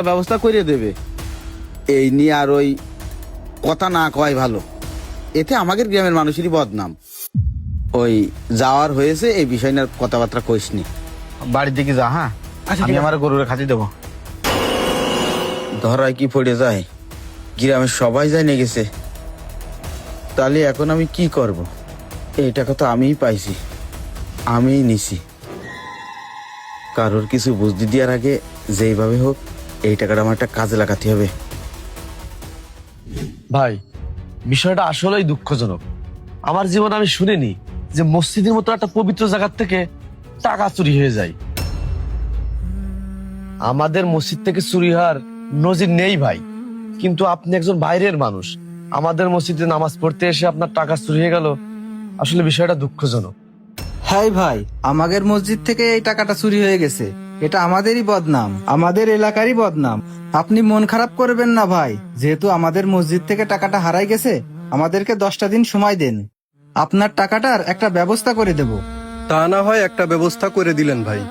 ব্যবস্থা করে দেবে। এই নিয়ে আর ওই কথা না কয় ভালো, এতে আমাদের গ্রামের মানুষেরই বদনাম। ওই যাওয়ার হয়েছে, এই বিষয় নিয়ে কথাবার্তা কইস নি। বাড়ির দিকে যা। হ্যাঁ, আমি আমার গরুরে খাতি দেবো। ধরায় কি পড়ে যায়, গ্রামের সবাই যায় নিয়ে গেছে, তাহলে এখন আমি কি করব? এই টাকা তো আমিই পাইছি, আমিই নিছি। কারোর কিছু বুঝতে দেওয়ার আগে যেইভাবে হোক এই টাকাটা আমার একটা কাজে লাগাতে হবে। ভাই, বিষয়টা আসলেই দুঃখজনক। আমার জীবনে আমি শুনিনি যে মসজিদের মতো একটা পবিত্র জায়গা থেকে টাকা চুরি হয়ে যায়। আমাদের মসজিদ থেকে চুরি হওয়ার নজির নেই ভাই, কিন্তু আপনি একজন বাইরের মানুষ, আমাদের মসজিদে নামাজ পড়তে এসে আপনার টাকা চুরি হয়ে গেল। আসলে বিষয়টা দুঃখজনক। হ্যাঁ ভাই, আমাদের মসজিদ থেকে এই টাকাটা চুরি হয়ে গেছে, এটা আমাদেরই বদনাম, আমাদের এলাকারই বদনাম। আপনি মন খারাপ করবেন না ভাই, যেহেতু আমাদের মসজিদ থেকে টাকাটা হারাই গেছে, আমাদেরকে 10টা দিন সময় দেন, আপনার টাকাটার একটা ব্যবস্থা করে দেব। তা না হয় একটা ব্যবস্থা করে দিলেন ভাই,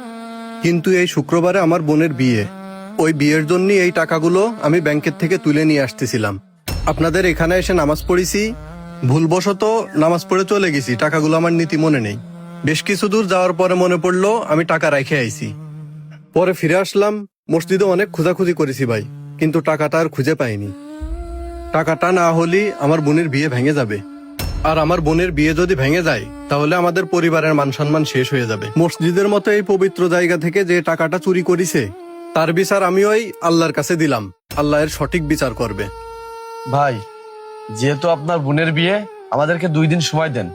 কিন্তু এই শুক্রবারে আমার বোনের বিয়ে, ওই বিয়ের জন্য এই টাকাগুলো আমি ব্যাংকের থেকে তুলে নিয়ে আসতেছিলাম। আপনাদের এখানে এসে নামাজ পড়েছি, ভুলবশত নামাজ পড়ে চলে গেছি, টাকাগুলো আমার নীতি মনে নেই। বেশ কিছু দূর যাওয়ার পরে মনে পড়লো আমি টাকা রেখে আইছি। পরে ফিরে আসলাম, মসজিদে অনেক খোঁজাখুঁজি করেছি ভাই, কিন্তু টাকাটা আর খুঁজে পাইনি। টাকাটা না হলে আমার বোনের বিয়ে ভেঙে যাবে, আর আমার বোনের বিয়ে যদি ভেঙে যায় তাহলে আমাদের পরিবারের মান সম্মান শেষ হয়ে যাবে। মসজিদের মতো এই পবিত্র জায়গা থেকে যে টাকাটা চুরি করেছে তার বিচার আমি ওই আল্লাহর কাছে দিলাম, আল্লাহ এর সঠিক বিচার করবে। ভাই, যেহেতু আপনার বোনের বিয়ে, আমাদেরকে 2 দিন সময় দেন,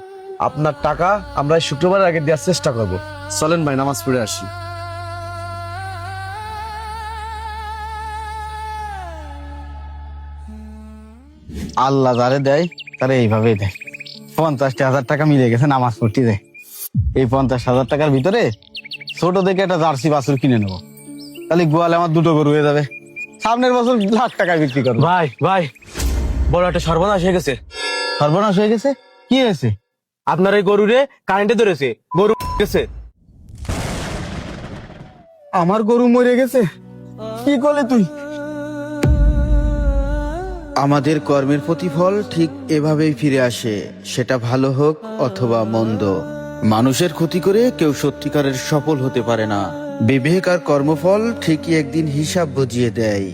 আপনার টাকা আমরা এই শুক্রবারের আগে দেওয়ার চেষ্টা করব। চলেন ভাই, নামাজ পড়ে আসি। আল্লাহ যারে দেয় তারে এইভাবেই দেয়। 50,000 টাকা মিলে গেছে নামাজ পড়তে দেয়। এই 50,000 টাকার ভিতরে ছোট দেখে একটা জার্সি বাছুর কিনে নেবো, তাহলে গোয়ালে আমার 2টো গরু হয়ে যাবে। সামনের বছর লাখ টাকায় বিক্রি করবো। ভাই ভাই, বড় একটা সর্বনাশ হয়ে গেছে। সর্বনাশ হয়ে গেছে? কি হয়েছে? আপনার এই গরুরে কারেন্টে ধরেছে, গরু গেছে। আমার গরু মরে গেছে? কি করলে তুই? আমাদের কর্মের প্রতিফল ঠিক এভাবেই ফিরে আসে, সেটা ভালো হোক অথবা মন্দ। মানুষের ক্ষতি করে কেউ সত্যিকারের সফল হতে পারে না। বিবেক আর কর্মফল ঠিকই একদিন হিসাব বুঝিয়ে দেয়।